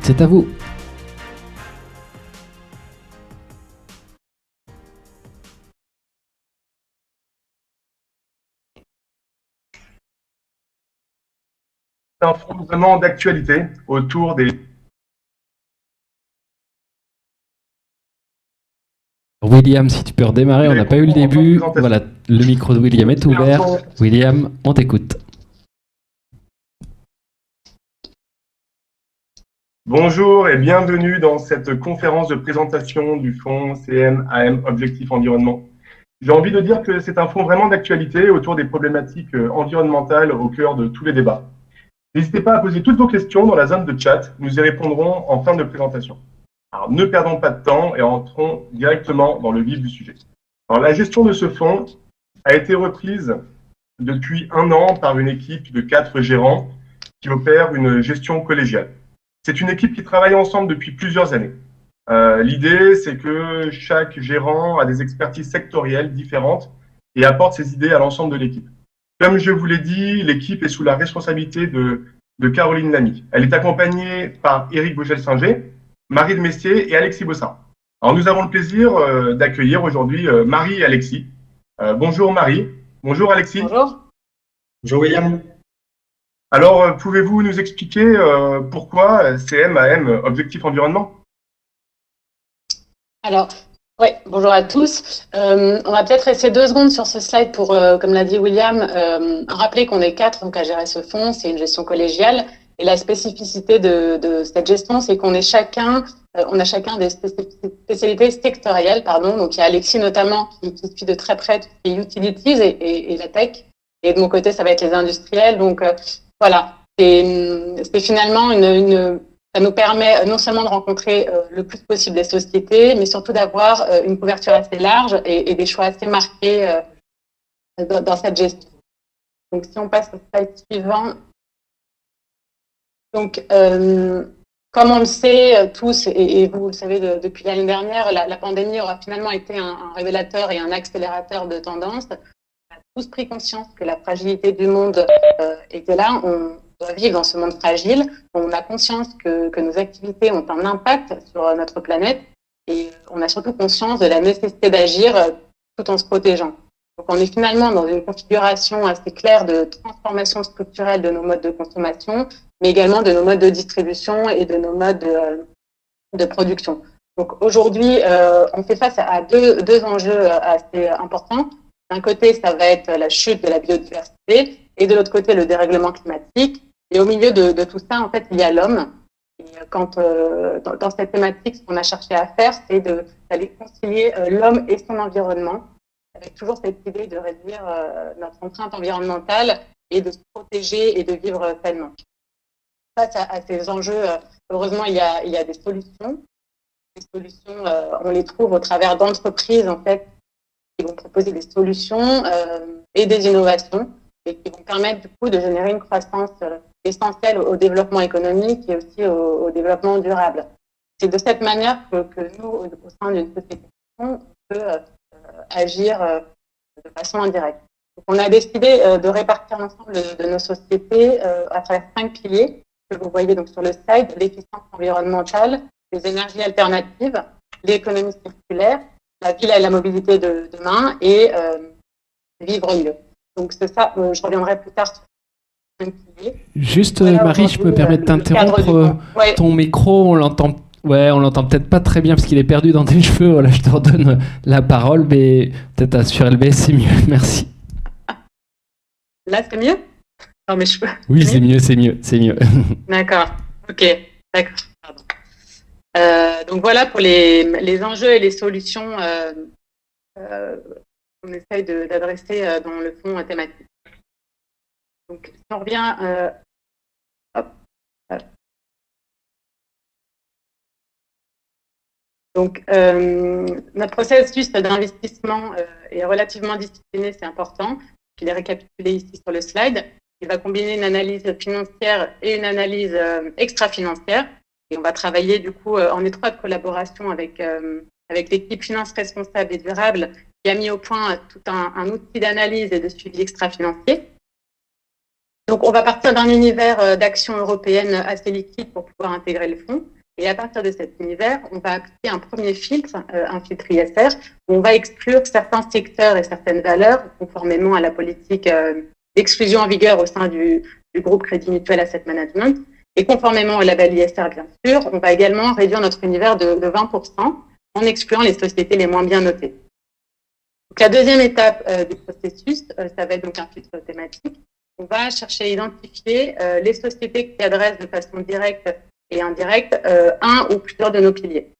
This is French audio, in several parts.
c'est à vous. C'est un fonds vraiment d'actualité autour des... William, si tu peux redémarrer, on n'a pas eu le début. Voilà, le micro de William est ouvert. William, on t'écoute. Bonjour et bienvenue dans cette conférence de présentation du fonds CM-AM Objectif Environnement. J'ai envie de dire que c'est un fonds vraiment d'actualité autour des problématiques environnementales au cœur de tous les débats. N'hésitez pas à poser toutes vos questions dans la zone de chat, nous y répondrons en fin de présentation. Alors ne perdons pas de temps et entrons directement dans le vif du sujet. Alors la gestion de ce fonds a été reprise depuis 1 an par une équipe de 4 gérants qui opèrent une gestion collégiale. C'est une équipe qui travaille ensemble depuis plusieurs années. L'idée, c'est que chaque gérant a des expertises sectorielles différentes et apporte ses idées à l'ensemble de l'équipe. Comme je vous l'ai dit, l'équipe est sous la responsabilité de Caroline Lamy. Elle est accompagnée par Éric Vogel-Singer, Marie de Messier et Alexis Bossin. Alors nous avons le plaisir d'accueillir aujourd'hui Marie et Alexis. Bonjour Marie, bonjour Alexis. Bonjour. Bonjour William. Alors, pouvez-vous nous expliquer pourquoi CM-AM Objectif Environnement? Alors, oui, bonjour à tous. On va peut-être rester 2 secondes sur ce slide pour, comme l'a dit William, rappeler qu'on est 4 donc, à gérer ce fonds. C'est une gestion collégiale. Et la spécificité de cette gestion, c'est qu'on est chacun, on a chacun des spécialités sectorielles. Donc, il y a Alexis notamment qui suit de très près les utilities et la tech. Et de mon côté, ça va être les industriels. Donc, voilà, c'est finalement ça nous permet non seulement de rencontrer le plus possible des sociétés, mais surtout d'avoir une couverture assez large et des choix assez marqués dans cette gestion. Donc, si on passe au slide suivant. Donc, comme on le sait tous, et vous le savez depuis l'année dernière, la pandémie aura finalement été un révélateur et un accélérateur de tendance. On a tous pris conscience que la fragilité du monde était là. On doit vivre dans ce monde fragile. On a conscience que nos activités ont un impact sur notre planète et on a surtout conscience de la nécessité d'agir tout en se protégeant. Donc, on est finalement dans une configuration assez claire de transformation structurelle de nos modes de consommation, mais également de nos modes de distribution et de nos modes de production. Donc, aujourd'hui, on fait face à deux enjeux assez importants. D'un côté, ça va être la chute de la biodiversité et de l'autre côté, le dérèglement climatique. Et au milieu de tout ça, en fait, il y a l'homme. Et quand, dans cette thématique, ce qu'on a cherché à faire, c'est d'aller concilier l'homme et son environnement, avec toujours cette idée de réduire notre empreinte environnementale et de se protéger et de vivre pleinement. Face à ces enjeux, heureusement, il y a des solutions. Les solutions, on les trouve au travers d'entreprises, en fait, qui vont proposer des solutions et des innovations et qui vont permettre, du coup, de générer une croissance essentielle au développement économique et aussi au développement durable. C'est de cette manière que nous, au sein d'une société, on peut agir de façon indirecte. Donc, on a décidé de répartir l'ensemble de nos sociétés à travers 5 piliers que vous voyez donc sur le slide: l'efficience environnementale, les énergies alternatives, l'économie circulaire, la ville et la mobilité de demain et vivre mieux. Donc c'est ça, je reviendrai plus tard sur les 5 piliers. Juste voilà, Marie, je me permets de t'interrompre. Ouais. Ton micro, on l'entend. Ouais, on l'entend peut-être pas très bien parce qu'il est perdu dans tes cheveux. Voilà, je te redonne la parole, mais peut-être à surélever, c'est mieux. Merci. Là, c'est mieux? Dans mes cheveux. Oui, c'est mieux. D'accord. Ok. D'accord. Pardon. Donc voilà pour les enjeux et les solutions qu'on essaye d'adresser dans le fond thématique. Donc si on revient, Donc, notre processus d'investissement est relativement discipliné, c'est important. Il est récapitulé ici sur le slide. Il va combiner une analyse financière et une analyse extra-financière. Et on va travailler du coup en étroite collaboration avec l'équipe Finance Responsable et Durable qui a mis au point tout un outil d'analyse et de suivi extra-financier. Donc, on va partir d'un univers d'action européenne assez liquide pour pouvoir intégrer le fonds. Et à partir de cet univers, on va appliquer un premier filtre, un filtre ISR, où on va exclure certains secteurs et certaines valeurs, conformément à la politique d'exclusion en vigueur au sein du groupe Crédit Mutuel Asset Management. Et conformément au label ISR, bien sûr, on va également réduire notre univers de 20% en excluant les sociétés les moins bien notées. Donc, la deuxième étape du processus, ça va être donc un filtre thématique. On va chercher à identifier les sociétés qui adressent de façon directe et indirecte un ou plusieurs de nos piliers.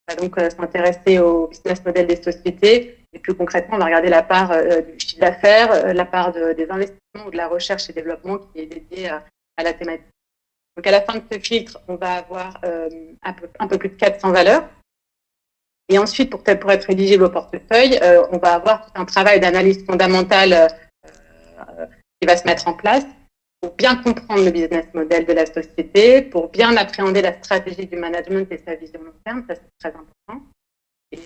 On va donc s'intéresser au business model des sociétés et plus concrètement, on va regarder la part du chiffre d'affaires, la part des investissements ou de la recherche et développement qui est dédiée à la thématique. Donc à la fin de ce filtre, on va avoir un peu plus de 400 valeurs. Et ensuite, pour être éligible au portefeuille, on va avoir un travail d'analyse fondamentale qui va se mettre en place pour bien comprendre le business model de la société, pour bien appréhender la stratégie du management et sa vision long terme, ça c'est très important. Et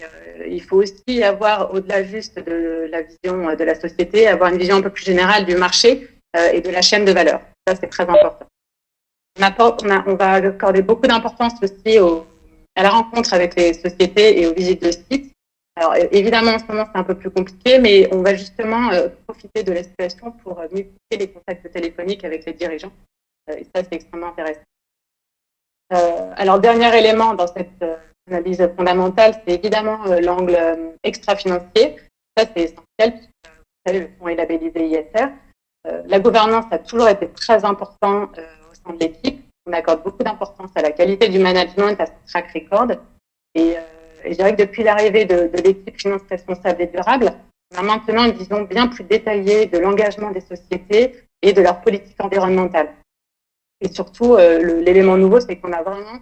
il faut aussi avoir, au-delà juste de la vision de la société, avoir une vision un peu plus générale du marché et de la chaîne de valeur. Ça c'est très important. On va accorder beaucoup d'importance aussi à la rencontre avec les sociétés et aux visites de sites. Alors évidemment, en ce moment, c'est un peu plus compliqué, mais on va justement profiter de la situation pour multiplier les contacts téléphoniques avec les dirigeants. Et ça, c'est extrêmement intéressant. Alors, dernier élément dans cette analyse fondamentale, c'est évidemment l'angle extra-financier. Ça, c'est essentiel, puisque vous savez, le fonds est labellisé ISR. La gouvernance a toujours été très importante au sein de l'équipe. On accorde beaucoup d'importance à la qualité du management, à son track record. Et je dirais que depuis l'arrivée de l'équipe finance responsable et durable, on a maintenant une vision bien plus détaillée de l'engagement des sociétés et de leur politique environnementale. Et surtout, l'élément nouveau, c'est qu'on a vraiment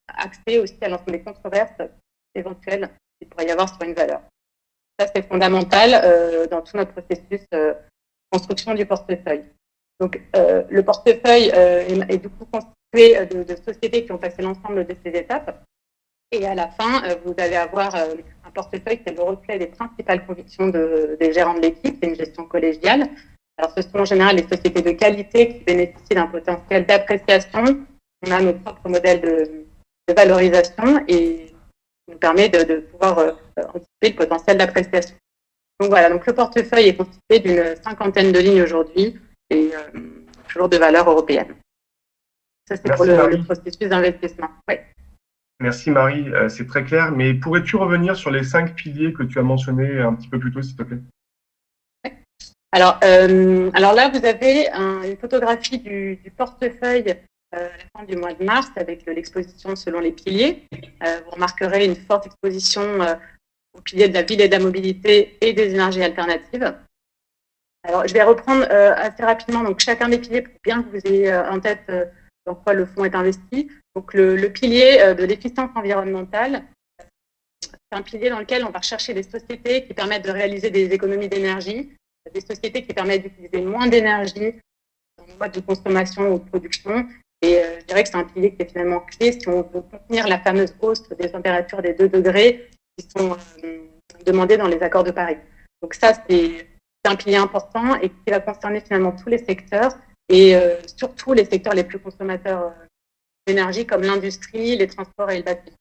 accès aussi à l'ensemble des controverses éventuelles qu'il pourrait y avoir sur une valeur. Ça, c'est fondamental dans tout notre processus de construction du portefeuille. Donc, le portefeuille est du coup constitué de sociétés qui ont passé l'ensemble de ces étapes. Et à la fin, vous allez avoir un portefeuille qui est le reflet des principales convictions des gérants de l'équipe. C'est une gestion collégiale. Alors, ce sont en général les sociétés de qualité qui bénéficient d'un potentiel d'appréciation. On a nos propres modèles de valorisation et ça nous permet de pouvoir anticiper le potentiel d'appréciation. Donc voilà, donc le portefeuille est constitué d'une 50aine de lignes aujourd'hui et toujours de valeurs européennes. Ça, c'est pour le processus d'investissement. Oui. Merci Marie, c'est très clair. Mais pourrais-tu revenir sur les 5 piliers que tu as mentionnés un petit peu plus tôt, s'il te plaît? Alors là, vous avez une photographie du portefeuille à la fin du mois de mars avec l'exposition selon les piliers. Vous remarquerez une forte exposition aux piliers de la ville et de la mobilité et des énergies alternatives. Alors, je vais reprendre assez rapidement donc chacun des piliers pour bien que vous ayez en tête dans quoi le fonds est investi. Donc, le pilier de l'efficience environnementale, c'est un pilier dans lequel on va rechercher des sociétés qui permettent de réaliser des économies d'énergie, des sociétés qui permettent d'utiliser moins d'énergie dans le mode de consommation ou de production. Et je dirais que c'est un pilier qui est finalement clé si on veut contenir la fameuse hausse des températures des 2 degrés qui sont demandées dans les accords de Paris. Donc ça, c'est un pilier important et qui va concerner finalement tous les secteurs et surtout les secteurs les plus consommateurs d'énergie comme l'industrie, les transports et le bâtiment.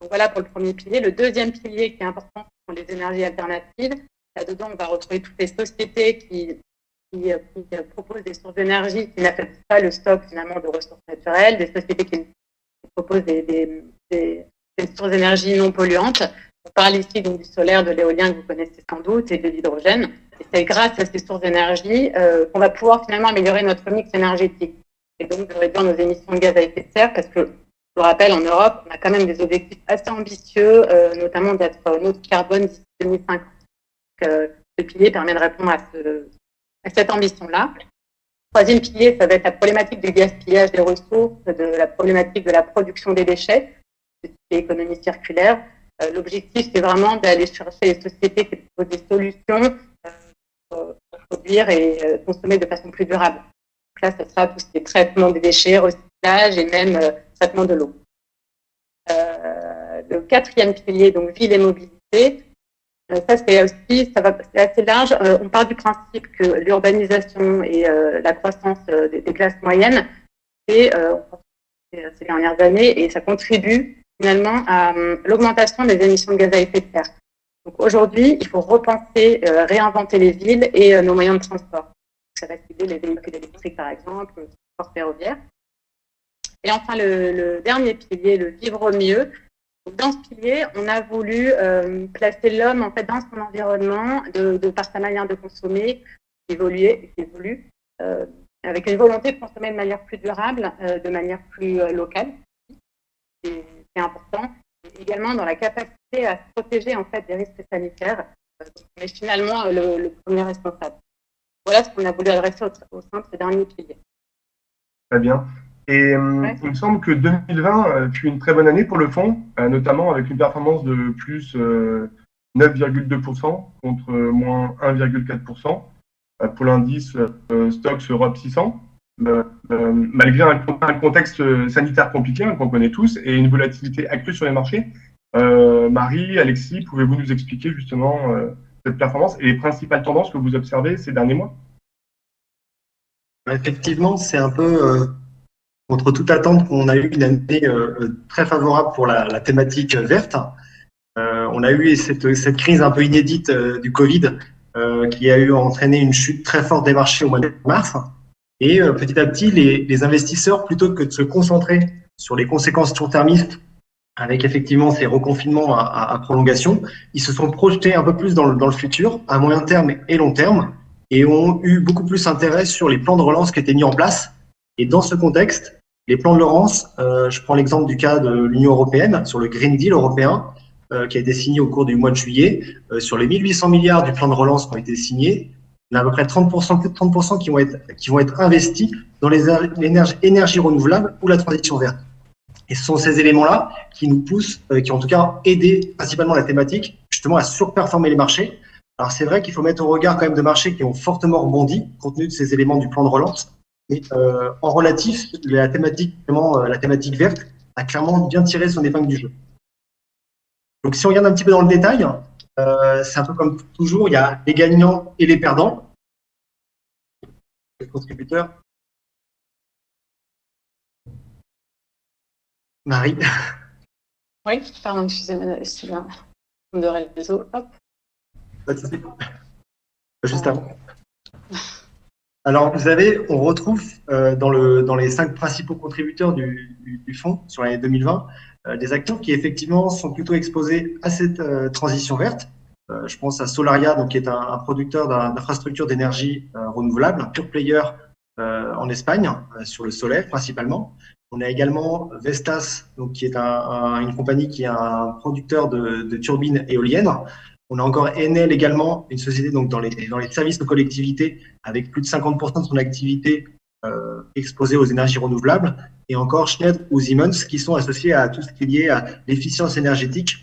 Donc voilà pour le premier pilier. Le deuxième pilier qui est important, ce sont les énergies alternatives. Là-dedans, on va retrouver toutes les sociétés qui proposent des sources d'énergie qui n'affectent pas le stock finalement de ressources naturelles, des sociétés qui proposent des sources d'énergie non polluantes. On parle ici donc du solaire, de l'éolien que vous connaissez sans doute et de l'hydrogène. Et c'est grâce à ces sources d'énergie qu'on va pouvoir finalement améliorer notre mix énergétique et donc de réduire nos émissions de gaz à effet de serre parce que, je vous rappelle, en Europe, on a quand même des objectifs assez ambitieux, notamment d'être neutre carbone d'ici 2050. Ce pilier permet de répondre à cette ambition-là. Troisième pilier, ça va être la problématique du gaspillage des ressources, de la problématique de la production des déchets, de l'économie circulaire. L'objectif, c'est vraiment d'aller chercher les sociétés qui proposent des solutions pour produire et consommer de façon plus durable. Donc là, ce sera tout ce qui est traitement des déchets, recyclage et même traitement de l'eau. Le quatrième pilier, donc ville et mobilité. Ça, c'est assez large. On part du principe que l'urbanisation et la croissance des classes moyennes, c'est ces dernières années, et ça contribue finalement à l'augmentation des émissions de gaz à effet de serre. Donc aujourd'hui, il faut repenser, réinventer les villes et nos moyens de transport. Ça va cibler les véhicules électriques, par exemple, le transport ferroviaire. Et enfin, le dernier pilier, le vivre mieux. Donc, dans ce pilier, on a voulu placer l'homme en fait dans son environnement, de par sa manière de consommer, qui évolue, avec une volonté de consommer de manière plus durable, de manière plus locale. C'est important. Et également dans la capacité à se protéger en fait des risques sanitaires, mais finalement le premier responsable. Voilà ce qu'on a voulu adresser au sein de ce dernier pilier. Très bien. Et il me semble que 2020 fut une très bonne année pour le fonds, notamment avec une performance de plus 9,2% contre moins 1,4% pour l'indice Stoxx Europe 600, malgré un contexte sanitaire compliqué qu'on connaît tous et une volatilité accrue sur les marchés. Marie, Alexis, pouvez-vous nous expliquer justement cette performance et les principales tendances que vous observez ces derniers mois? Effectivement, c'est un peu contre toute attente qu'on a eu une année très favorable pour la thématique verte. On a eu cette crise un peu inédite du Covid qui a entraîné une chute très forte des marchés au mois de mars. Et petit à petit, les investisseurs, plutôt que de se concentrer sur les conséquences court-termistes, avec effectivement ces reconfinements à prolongation, ils se sont projetés un peu plus dans le futur, à moyen terme et long terme, et ont eu beaucoup plus intérêt sur les plans de relance qui étaient mis en place. Et dans ce contexte, les plans de relance, je prends l'exemple du cas de l'Union européenne, sur le Green Deal européen, qui a été signé au cours du mois de juillet. Sur les 1800 milliards du plan de relance qui ont été signés, il y a à peu près 30%, plus de 30% qui vont être investis dans les énergies renouvelables ou la transition verte. Et ce sont ces éléments-là qui nous poussent, qui ont en tout cas aidé principalement la thématique, justement à surperformer les marchés. Alors c'est vrai qu'il faut mettre au regard quand même de marchés qui ont fortement rebondi, compte tenu de ces éléments du plan de relance. Mais en relatif, la thématique verte a clairement bien tiré son épingle du jeu. Donc si on regarde un petit peu dans le détail, c'est un peu comme toujours, il y a les gagnants et les perdants. Les contributeurs. Marie. Oui, pardon, excusez-moi, on devrait le réseau. Hop. Pas de souci. Juste avant. Alors, on retrouve dans les 5 principaux contributeurs du fonds sur l'année 2020 des acteurs qui effectivement sont plutôt exposés à cette transition verte. Je pense à Solaria, donc, qui est un producteur d'infrastructures d'énergie renouvelable, un pure player en Espagne, sur le solaire principalement. On a également Vestas, donc, qui est une compagnie qui est un producteur de turbines éoliennes. On a encore Enel également, une société donc dans les services aux collectivités avec plus de 50% de son activité exposée aux énergies renouvelables. Et encore Schneider ou Siemens qui sont associés à tout ce qui est lié à l'efficience énergétique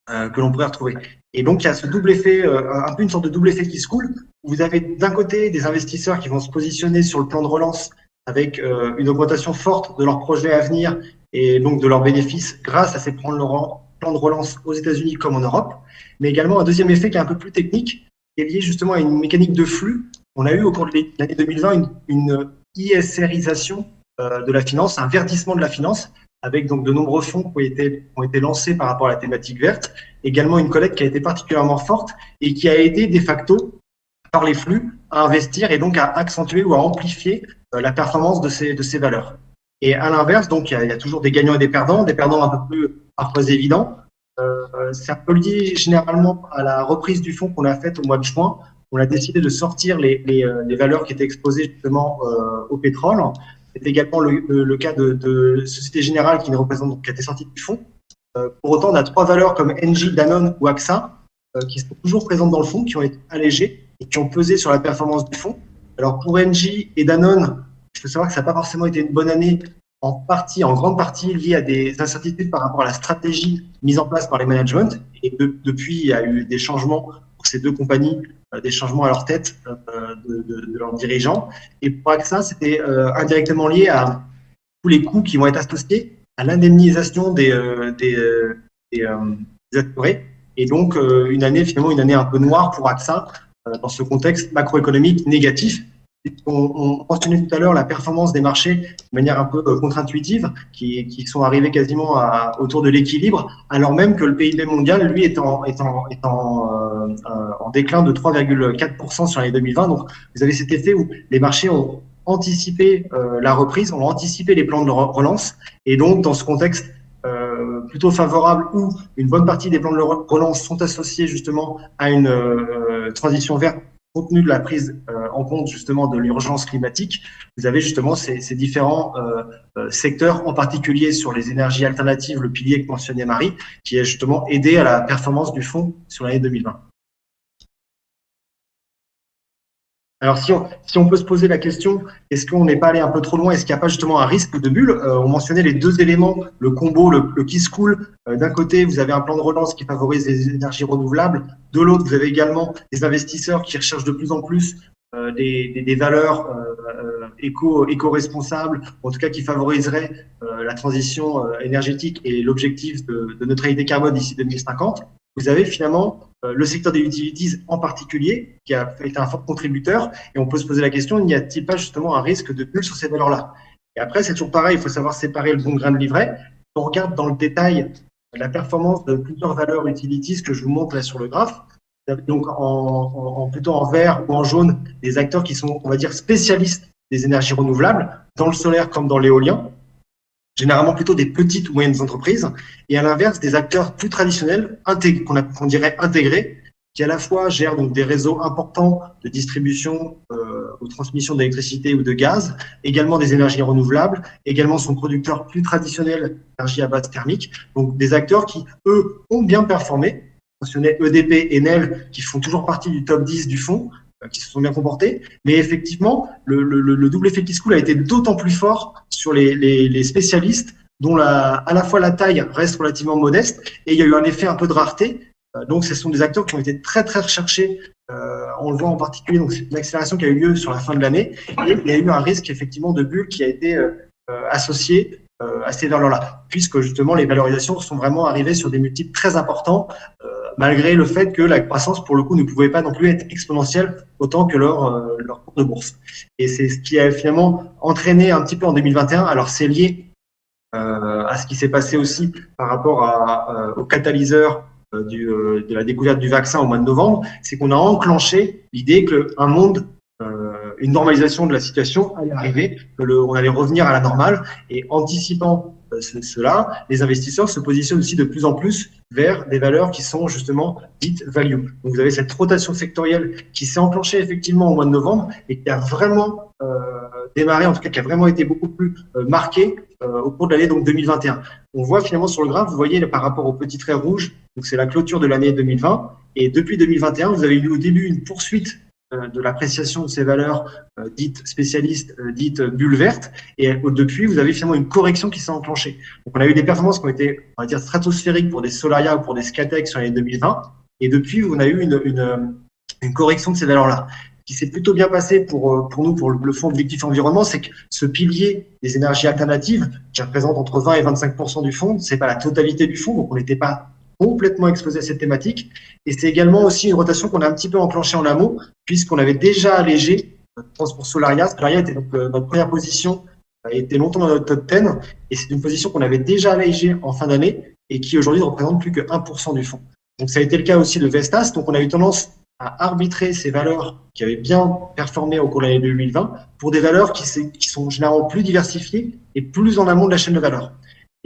que l'on pourrait retrouver. Et donc il y a ce double effet, un peu une sorte de double effet qui se coule. Vous avez d'un côté des investisseurs qui vont se positionner sur le plan de relance avec une augmentation forte de leurs projets à venir et donc de leurs bénéfices grâce à ces plans de relance aux États-Unis comme en Europe, mais également un deuxième effet qui est un peu plus technique, qui est lié justement à une mécanique de flux. On a eu au cours de l'année 2020 une ISRisation de la finance, un verdissement de la finance, avec donc de nombreux fonds qui ont été lancés par rapport à la thématique verte, également une collecte qui a été particulièrement forte et qui a aidé de facto par les flux à investir et donc à accentuer ou à amplifier la performance de ces valeurs. Et à l'inverse, donc il y a toujours des gagnants et des perdants un peu plus parfois évidents. C'est un peu lié généralement à la reprise du fonds qu'on a faite au mois de juin. On a décidé de sortir les valeurs qui étaient exposées justement au pétrole. C'est également le cas de Société Générale qui a été sortie du fonds. Pour autant, on a 3 valeurs comme Engie, Danone ou AXA qui sont toujours présentes dans le fonds, qui ont été allégées et qui ont pesé sur la performance du fonds. Alors pour Engie et Danone, il faut savoir que ça n'a pas forcément été une bonne année, en grande partie liée à des incertitudes par rapport à la stratégie mise en place par les managements. Et depuis, il y a eu des changements pour ces 2 compagnies, des changements à leur tête de leurs dirigeants. Et pour AXA, c'était indirectement lié à tous les coûts qui vont être associés à l'indemnisation des assurés et donc une année un peu noire pour AXA dans ce contexte macroéconomique négatif. On mentionnait tout à l'heure la performance des marchés de manière un peu contre-intuitive, qui sont arrivés quasiment autour de l'équilibre, alors même que le PIB mondial, lui, est en déclin de 3,4% sur l'année 2020. Donc, vous avez cet effet où les marchés ont anticipé la reprise, ont anticipé les plans de relance, et donc dans ce contexte plutôt favorable où une bonne partie des plans de relance sont associés justement à une transition verte compte tenu de la prise en compte justement de l'urgence climatique, vous avez justement ces différents secteurs, en particulier sur les énergies alternatives, le pilier que mentionnait Marie, qui a justement aidé à la performance du fonds sur l'année 2020. Alors, si on peut se poser la question, est-ce qu'on n'est pas allé un peu trop loin? Est-ce qu'il n'y a pas justement un risque de bulle? On mentionnait les deux éléments, le combo, le qui se coule. D'un côté, vous avez un plan de relance qui favorise les énergies renouvelables. De l'autre, vous avez également des investisseurs qui recherchent de plus en plus des valeurs éco-responsables, en tout cas qui favoriseraient la transition énergétique et l'objectif de neutralité carbone d'ici 2050. Vous avez finalement le secteur des utilities en particulier, qui a été un fort contributeur, et on peut se poser la question, n'y a-t-il pas justement un risque de bulle sur ces valeurs-là? Et après, c'est toujours pareil, il faut savoir séparer le bon grain de l'ivraie. On regarde dans le détail la performance de plusieurs valeurs utilities que je vous montre là sur le graphe. Donc, plutôt en vert ou en jaune, des acteurs qui sont, on va dire, spécialistes des énergies renouvelables, dans le solaire comme dans l'éolien, généralement plutôt des petites ou moyennes entreprises, et à l'inverse, des acteurs plus traditionnels, qu'on dirait intégrés, qui à la fois gèrent donc des réseaux importants de distribution ou transmission d'électricité ou de gaz, également des énergies renouvelables, également sont producteurs plus traditionnels d'énergie à base thermique, donc des acteurs qui, eux, ont bien performé. Je mentionnais EDP et Enel, qui font toujours partie du top 10 du fonds, qui se sont bien comportés, mais effectivement, le double effet qui se coule a été d'autant plus fort sur les spécialistes dont à la fois la taille reste relativement modeste et il y a eu un effet un peu de rareté. Donc, ce sont des acteurs qui ont été très, très recherchés. On le voit en particulier, donc c'est une accélération qui a eu lieu sur la fin de l'année et il y a eu un risque effectivement de bulle qui a été associé à ces valeurs-là, puisque justement les valorisations sont vraiment arrivées sur des multiples très importants, malgré le fait que la croissance, pour le coup, ne pouvait pas non plus être exponentielle autant que leur cours de bourse. Et c'est ce qui a finalement entraîné un petit peu en 2021. Alors, c'est lié à ce qui s'est passé aussi par rapport au catalyseur de la découverte du vaccin au mois de novembre, c'est qu'on a enclenché l'idée qu'un monde, une normalisation de la situation allait arriver, on allait revenir à la normale, et anticipant cela, les investisseurs se positionnent aussi de plus en plus vers des valeurs qui sont justement dites value. Donc vous avez cette rotation sectorielle qui s'est enclenchée effectivement au mois de novembre et qui a vraiment démarré, en tout cas qui a vraiment été beaucoup plus marquée au cours de l'année donc 2021. On voit finalement sur le graphe, vous voyez par rapport au petit trait rouge, donc c'est la clôture de l'année 2020, et depuis 2021, vous avez eu au début une poursuite de l'appréciation de ces valeurs dites spécialistes, dites bulles vertes, et depuis, vous avez finalement une correction qui s'est enclenchée. Donc, on a eu des performances qui ont été, on va dire, stratosphériques pour des Solaria ou pour des Scatec sur l'année 2020, et depuis, on a eu une correction de ces valeurs-là. Ce qui s'est plutôt bien passé pour nous, pour le fonds Objectif Environnement, c'est que ce pilier des énergies alternatives, qui représente entre 20 et 25% du fonds, c'est pas la totalité du fonds, donc on n'était pas complètement exposé à cette thématique. Et c'est également aussi une rotation qu'on a un petit peu enclenchée en amont, puisqu'on avait déjà allégé, je pense pour Solaria. Solaria était donc notre première position, était longtemps dans notre top 10, et c'est une position qu'on avait déjà allégée en fin d'année, et qui aujourd'hui ne représente plus que 1% du fonds. Donc ça a été le cas aussi de Vestas, donc on a eu tendance à arbitrer ces valeurs qui avaient bien performé au cours de l'année 2020 pour des valeurs qui sont généralement plus diversifiées et plus en amont de la chaîne de valeur.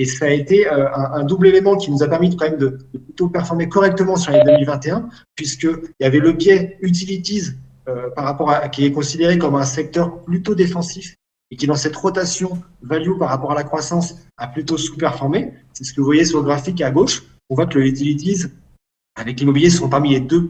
Et ça a été un double élément qui nous a permis quand même de plutôt performer correctement sur l'année 2021, puisqu'il y avait le biais utilities par rapport qui est considéré comme un secteur plutôt défensif et qui, dans cette rotation value par rapport à la croissance, a plutôt sous-performé. C'est ce que vous voyez sur le graphique à gauche. On voit que le utilities avec l'immobilier sont parmi les deux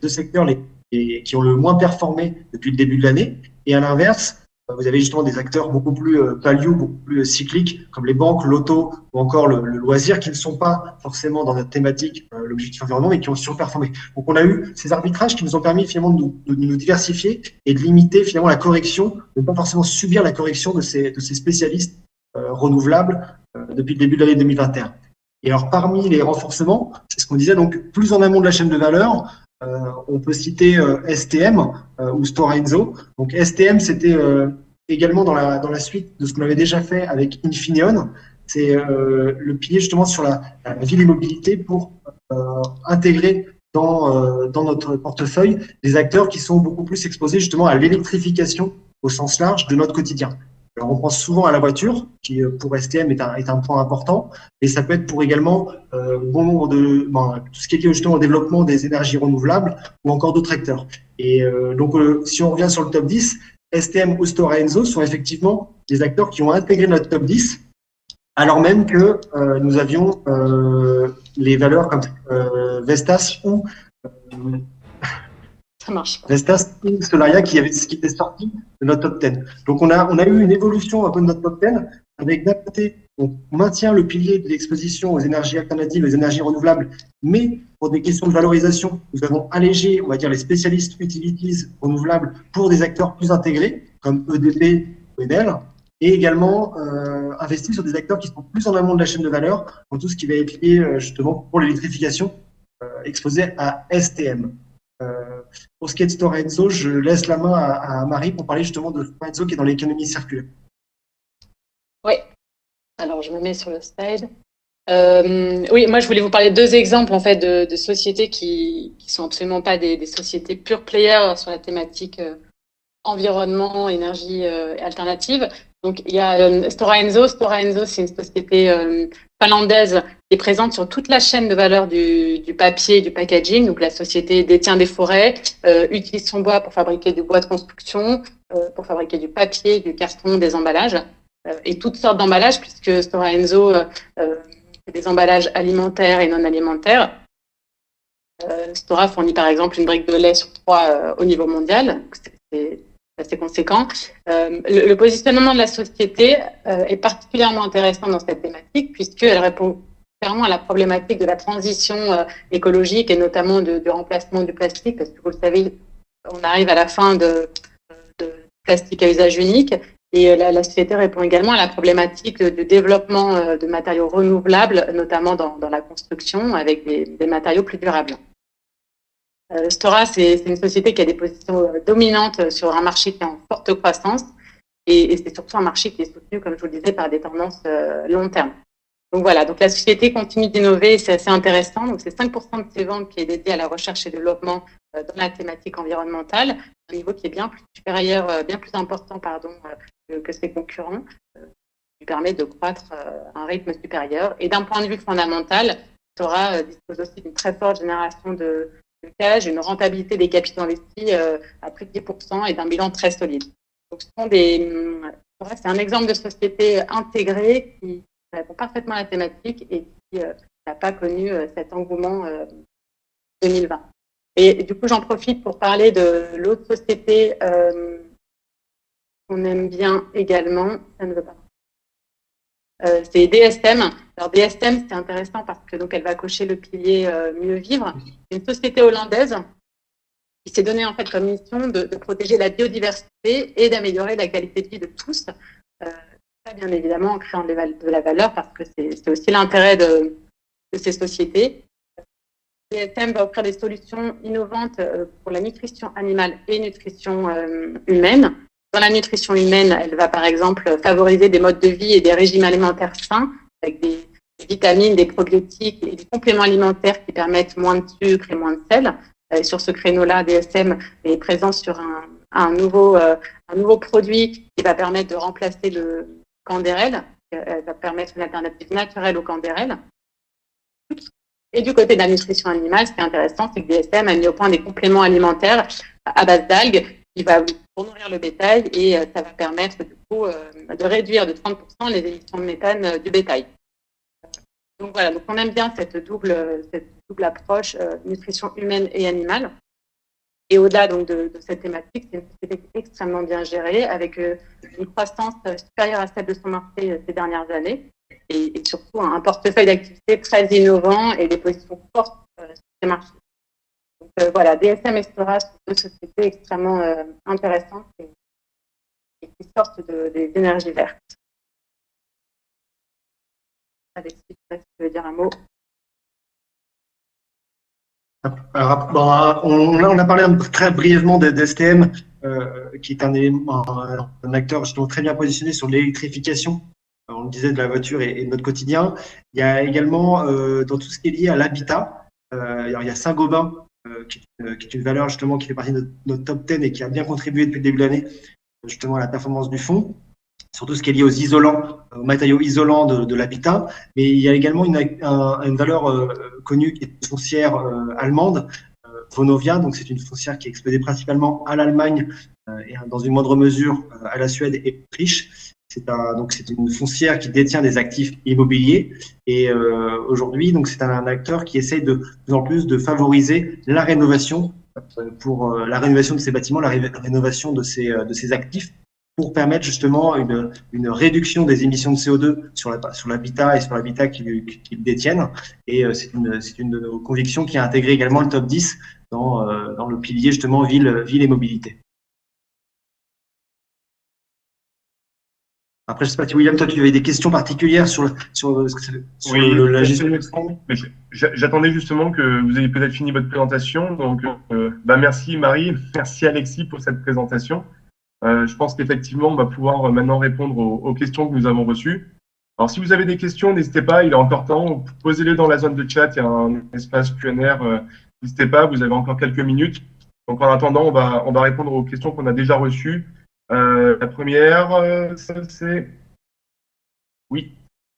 secteurs qui ont le moins performé depuis le début de l'année. Et à l'inverse, vous avez justement des acteurs beaucoup plus value, beaucoup plus cycliques, comme les banques, l'auto ou encore le loisir, qui ne sont pas forcément dans notre thématique, l'objectif environnement, mais qui ont surperformé. Donc on a eu ces arbitrages qui nous ont permis finalement de nous diversifier et de limiter finalement la correction, de ne pas forcément subir la correction de ces spécialistes renouvelables depuis le début de l'année 2021. Et alors, parmi les renforcements, c'est ce qu'on disait, donc plus en amont de la chaîne de valeur, on peut citer STM ou Stora Enso. Donc STM, c'était également dans la suite de ce qu'on avait déjà fait avec Infineon. C'est le pilier justement sur la ville et mobilité pour intégrer dans notre portefeuille des acteurs qui sont beaucoup plus exposés justement à l'électrification au sens large de notre quotidien. Alors, on pense souvent à la voiture, qui pour STM est un point important, et ça peut être pour également bon nombre tout ce qui est lié justement au développement des énergies renouvelables ou encore d'autres acteurs. Et donc, si on revient sur le top 10, STM ou Stora Enso sont effectivement des acteurs qui ont intégré notre top 10, alors même que nous avions les valeurs comme Vestas ou ça marche pas. Vestas ou Solaria qui étaient sortis de notre top 10. Donc on a eu une évolution un peu de notre top 10 avec d'un côté, on maintient le pilier de l'exposition aux énergies alternatives, aux énergies renouvelables, mais pour des questions de valorisation, nous avons allégé, on va dire, les spécialistes utilities renouvelables pour des acteurs plus intégrés, comme EDP ou Enel, et également investi sur des acteurs qui sont plus en amont de la chaîne de valeur, dans tout ce qui va être lié justement pour l'électrification, exposé à STM. Pour ce qui est de Stora Enso, je laisse la main à Marie pour parler justement de Stora Enso qui est dans l'économie circulaire. Oui, alors je me mets sur le slide. Oui, moi je voulais vous parler de deux exemples en fait de sociétés qui sont absolument pas des sociétés pure players sur la thématique environnement, énergie alternative. Donc il y a Stora Enso. Stora Enso, c'est une société finlandaise qui est présente sur toute la chaîne de valeur du papier et du packaging. Donc la société détient des forêts, utilise son bois pour fabriquer du bois de construction, pour fabriquer du papier, du carton, des emballages et toutes sortes d'emballages puisque Stora Enso fait des emballages alimentaires et non alimentaires. Stora fournit par exemple une brique de lait sur 3 au niveau mondial. C'est assez conséquent. Le positionnement de la société est particulièrement intéressant dans cette thématique puisqu'elle répond clairement à la problématique de la transition écologique et notamment du remplacement du plastique parce que vous le savez, on arrive à la fin de plastique à usage unique et la société répond également à la problématique de développement de matériaux renouvelables, notamment dans la construction avec des matériaux plus durables. Stora, c'est une société qui a des positions dominantes sur un marché qui est en forte croissance et c'est surtout un marché qui est soutenu, comme je vous le disais, par des tendances long terme. Donc voilà, donc la société continue d'innover et c'est assez intéressant. Donc c'est 5% de ses ventes qui est dédié à la recherche et développement dans la thématique environnementale, un niveau qui est bien plus supérieur, bien plus important que ses concurrents, qui permet de croître à un rythme supérieur. Et d'un point de vue fondamental, Stora dispose aussi d'une très forte génération de cash, une rentabilité des capitaux investis à près de 10% et d'un bilan très solide. Donc, c'est un exemple de société intégrée qui répond parfaitement à la thématique et qui n'a pas connu cet engouement 2020. Et du coup, j'en profite pour parler de l'autre société qu'on aime bien également. Ça ne veut pas. C'est DSM. Alors DSM, c'est intéressant parce que donc elle va cocher le pilier mieux vivre. C'est une société hollandaise qui s'est donnée en fait comme mission de protéger la biodiversité et d'améliorer la qualité de vie de tous. Ça, bien évidemment, en créant de la valeur parce que c'est aussi l'intérêt de ces sociétés. DSM va offrir des solutions innovantes pour la nutrition animale et nutrition humaine. Dans la nutrition humaine, elle va par exemple favoriser des modes de vie et des régimes alimentaires sains avec des vitamines, des probiotiques et des compléments alimentaires qui permettent moins de sucre et moins de sel. Et sur ce créneau-là, DSM est présent sur un nouveau produit qui va permettre de remplacer le Canderel. Elle va permettre une alternative naturelle au Canderel. Et du côté de la nutrition animale, ce qui est intéressant, c'est que DSM a mis au point des compléments alimentaires à base d'algues qui va pour nourrir le bétail et ça va permettre du coup de réduire de 30% les émissions de méthane du bétail. Donc voilà, donc on aime bien cette double approche nutrition humaine et animale. Et au-delà donc de cette thématique, c'est une société extrêmement bien gérée avec une croissance supérieure à celle de son marché ces dernières années et surtout un portefeuille d'activités très innovant et des positions fortes sur ces marchés. Donc voilà, DSM et Stora sont deux sociétés extrêmement intéressantes et qui sortent des énergies vertes. Alexis, tu veux dire un mot? Alors, on a parlé très brièvement d'STM, qui est un acteur justement très bien positionné sur l'électrification. On le disait, de la voiture et de notre quotidien. Il y a également dans tout ce qui est lié à l'habitat. Il y a Saint-Gobain, qui est une valeur justement qui fait partie de notre top 10 et qui a bien contribué depuis le début de l'année justement à la performance du fonds, surtout ce qui est lié aux isolants, aux matériaux isolants de l'habitat. Mais il y a également une valeur connue qui est une foncière allemande, Vonovia. Donc c'est une foncière qui est exploitée principalement à l'Allemagne et dans une moindre mesure à la Suède et l'Autriche. C'est une foncière qui détient des actifs immobiliers et aujourd'hui, donc c'est un acteur qui essaye de plus en plus de favoriser la rénovation pour la rénovation de ces bâtiments, la rénovation de ces actifs pour permettre justement une réduction des émissions de CO2 sur l'habitat et sur l'habitat qu'ils détiennent. Et c'est une de nos convictions qui a intégré également le top 10 dans le pilier justement ville et mobilité. Après, je ne sais pas si William, toi, tu avais des questions particulières sur la gestion de fonds. J'attendais justement que vous ayez peut-être fini votre présentation. Donc, merci Marie, merci Alexis pour cette présentation. Je pense qu'effectivement, on va pouvoir maintenant répondre aux questions que nous avons reçues. Alors, si vous avez des questions, n'hésitez pas, il est encore temps. Posez-les dans la zone de chat, il y a un espace Q&A. N'hésitez pas, vous avez encore quelques minutes. Donc, en attendant, on va répondre aux questions qu'on a déjà reçues. La première, c'est… Oui,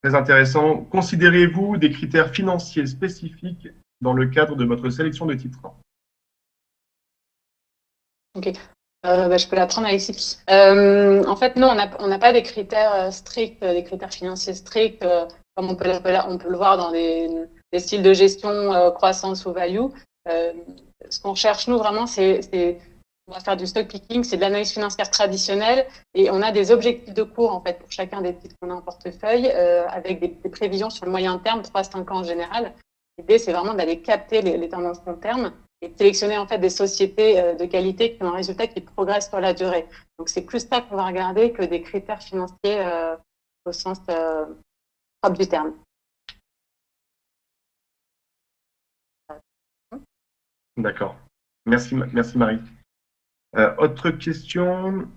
très intéressant. Considérez-vous des critères financiers spécifiques dans le cadre de votre sélection de titres? Ok. Je peux la prendre, Alexis. En fait, non, on n'a pas des critères stricts, des critères financiers stricts, comme on peut le voir dans des styles de gestion croissance ou value. Ce qu'on cherche, nous, vraiment, on va faire du stock picking, c'est de l'analyse financière traditionnelle et on a des objectifs de cours, en fait, pour chacun des titres qu'on a en portefeuille, avec des prévisions sur le moyen terme, 3-5 ans en général. L'idée, c'est vraiment d'aller capter les tendances long terme et de sélectionner en fait des sociétés de qualité qui ont un résultat qui progresse sur la durée. Donc c'est plus ça qu'on va regarder que des critères financiers au sens propre du terme. D'accord. Merci Marie. Autre question.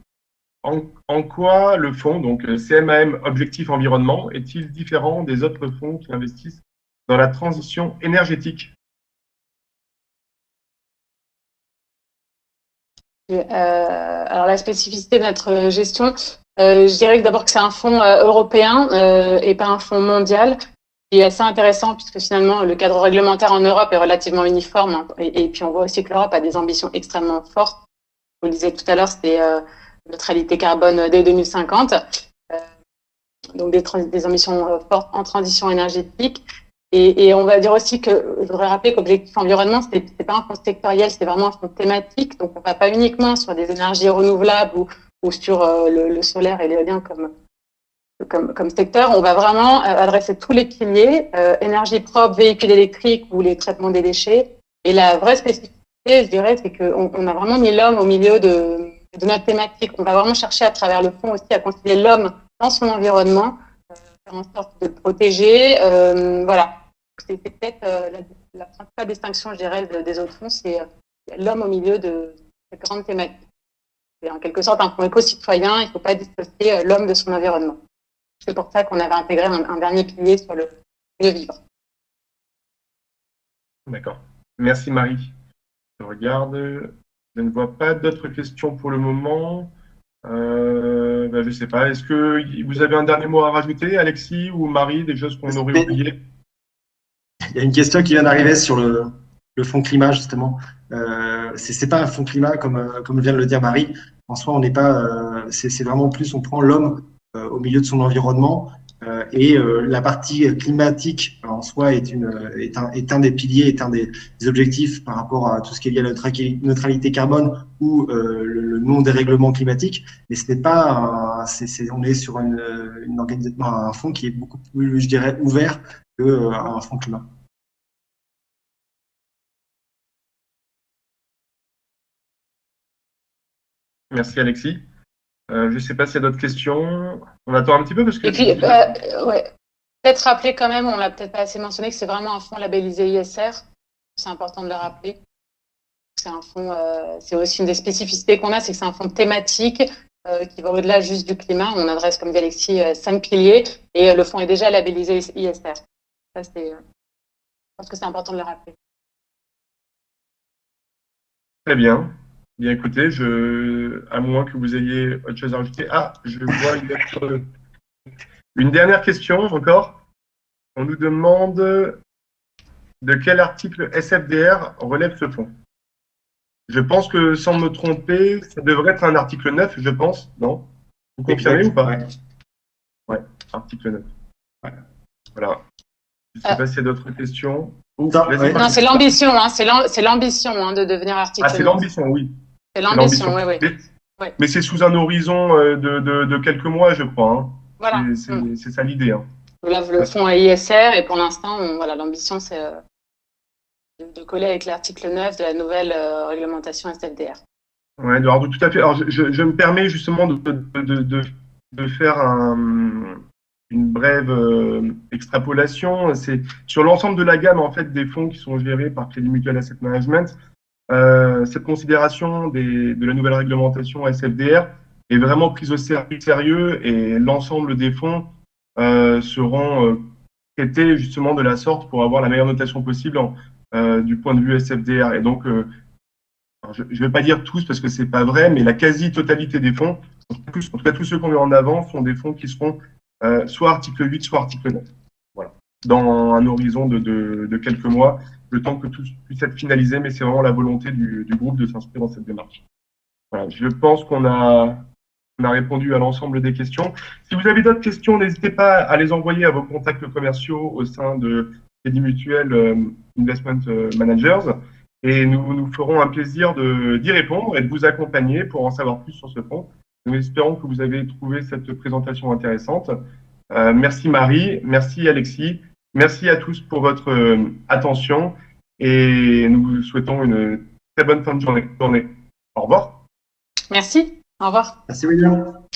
En quoi le fonds, donc CMAM Objectif Environnement, est-il différent des autres fonds qui investissent dans la transition énergétique? Alors la spécificité de notre gestion, je dirais que d'abord que c'est un fonds européen et pas un fonds mondial, qui est assez intéressant puisque finalement le cadre réglementaire en Europe est relativement uniforme, hein, et puis on voit aussi que l'Europe a des ambitions extrêmement fortes. Vous le disiez tout à l'heure, c'était neutralité carbone dès 2050, donc des ambitions fortes en transition énergétique. Et on va dire aussi que je voudrais rappeler qu'Objectif Environnement, c'est pas un fonds sectoriel, c'est vraiment un fonds thématique. Donc on va pas uniquement sur des énergies renouvelables ou sur le solaire et l'éolien comme secteur. On va vraiment adresser tous les piliers, énergie propre, véhicules électriques ou les traitements des déchets. Et la vraie spécificité, je dirais, c'est qu'on a vraiment mis l'homme au milieu de notre thématique. On va vraiment chercher à travers le fonds aussi à concilier l'homme dans son environnement, faire en sorte de le protéger. Voilà. C'est peut-être la principale distinction, je dirais, des autres fonds, c'est l'homme au milieu de cette grande thématique. C'est en quelque sorte un fonds éco-citoyen, il ne faut pas dissocier l'homme de son environnement. C'est pour ça qu'on avait intégré un dernier pilier sur le vivre. D'accord. Merci Marie. Je regarde. Je ne vois pas d'autres questions pour le moment. Je ne sais pas. Est-ce que vous avez un dernier mot à rajouter, Alexis ou Marie, des choses qu'on aurait oubliées? Il y a une question qui vient d'arriver sur le fonds climat, justement. C'est pas un fonds climat comme vient de le dire Marie. En soi, on n'est pas. C'est vraiment plus, on prend l'homme au milieu de son environnement. Et la partie climatique en soi est un des piliers, est un des objectifs par rapport à tout ce qui est lié à la neutralité carbone ou le non-dérèglement climatique. Mais ce n'est pas, on est sur une organisation, un fonds qui est beaucoup plus, je dirais, ouvert qu'un fonds climat. Merci Alexis. Je ne sais pas s'il y a d'autres questions. On attend un petit peu parce que… Et puis, ouais. peut-être rappeler quand même, on l'a peut-être pas assez mentionné, que c'est vraiment un fonds labellisé ISR. C'est important de le rappeler. C'est un fonds, c'est aussi une des spécificités qu'on a, c'est que c'est un fonds thématique qui va au-delà juste du climat. On adresse, comme dit Alexis, 5 piliers et le fonds est déjà labellisé ISR. Ça, je pense que c'est important de le rappeler. Très bien. Bien écoutez, à moins que vous ayez autre chose à rajouter. Ah, je vois une dernière question encore. On nous demande de quel article SFDR relève ce fonds. Je pense que, sans me tromper, ça devrait être un article 9, je pense, non? Vous confirmez ou pas? Ouais, article 9. Ouais. Voilà. Je ne sais pas s'il y a d'autres questions. Non, c'est l'ambition, hein, c'est l'ambition de devenir article 9. Ah, c'est l'ambition, oui. C'est l'ambition, oui. Mais c'est sous un horizon de quelques mois, je crois. Hein. Voilà. C'est ça l'idée. Hein. Là, le fonds est ISR et pour l'instant, l'ambition, c'est de coller avec l'article 9 de la nouvelle réglementation SFDR. Oui, alors, tout à fait. Alors, je me permets justement de faire une brève extrapolation. C'est sur l'ensemble de la gamme en fait des fonds qui sont gérés par Crédit Mutuel Asset Management. Cette considération de la nouvelle réglementation SFDR est vraiment prise au sérieux et l'ensemble des fonds seront traités justement de la sorte pour avoir la meilleure notation possible du point de vue SFDR. Et donc, je ne vais pas dire tous parce que c'est pas vrai, mais la quasi-totalité des fonds, en tout cas tous ceux qu'on met en avant, sont des fonds qui seront soit article 8, soit article 9. Voilà. Dans un horizon de quelques mois, le temps que tout puisse être finalisé, mais c'est vraiment la volonté du groupe de s'inscrire dans cette démarche. Voilà. Je pense qu'on a répondu à l'ensemble des questions. Si vous avez d'autres questions, n'hésitez pas à les envoyer à vos contacts commerciaux au sein de Crédit Mutuel Investment Managers. Et nous ferons un plaisir d'y répondre et de vous accompagner pour en savoir plus sur ce fonds. Nous espérons que vous avez trouvé cette présentation intéressante. Merci Marie, merci Alexis, merci à tous pour votre attention et nous vous souhaitons une très bonne fin de journée. Au revoir. Merci, au revoir. Merci William.